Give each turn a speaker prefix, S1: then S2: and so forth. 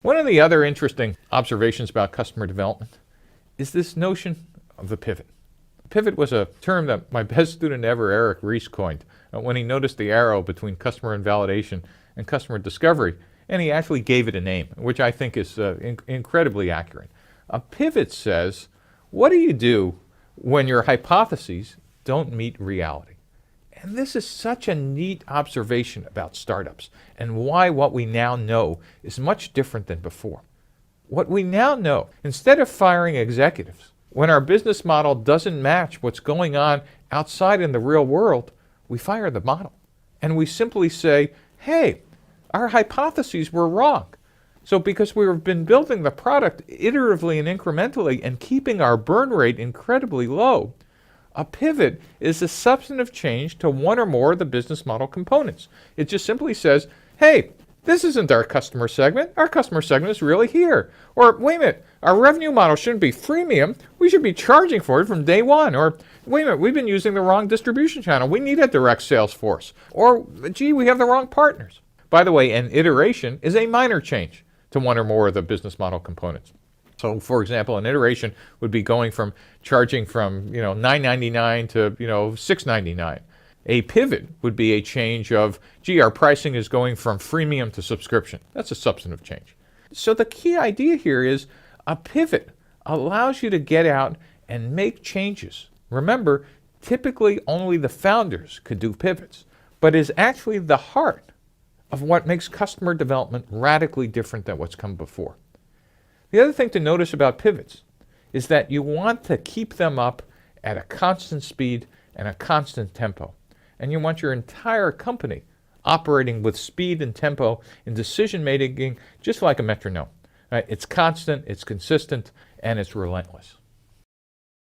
S1: One of the other interesting observations about customer development is this notion of the pivot. Pivot was a term that my best student ever, Eric Rees, coined when he noticed the arrow between customer invalidation and customer discovery, and he actually gave it a name, which I think is incredibly accurate. A pivot says, what do you do when your hypotheses don't meet reality? And this is such a neat observation about startups and why what we now know is much different than before. What we now know, instead of firing executives, when our business model doesn't match what's going on outside in the real world, we fire the model. And we simply say, hey, our hypotheses were wrong. So because we've been building the product iteratively and incrementally and keeping our burn rate incredibly low, a pivot is a substantive change to one or more of the business model components. It just simply says, hey, this isn't our customer segment. Our customer segment is really here. Or, wait a minute, our revenue model shouldn't be freemium. We should be charging for it from day one. Or, wait a minute, we've been using the wrong distribution channel. We need a direct sales force. Or, gee, we have the wrong partners. By the way, an iteration is a minor change to one or more of the business model components. So, for example, an iteration would be going from charging from $9.99 to $6.99. A pivot would be a change of, gee, our pricing is going from freemium to subscription. That's a substantive change. So the key idea here is a pivot allows you to get out and make changes. Remember, typically only the founders could do pivots, but is actually the heart of what makes customer development radically different than what's come before. The other thing to notice about pivots is that you want to keep them up at a constant speed and a constant tempo. And you want your entire company operating with speed and tempo in decision making just like a metronome. Right? It's constant, it's consistent, and it's relentless.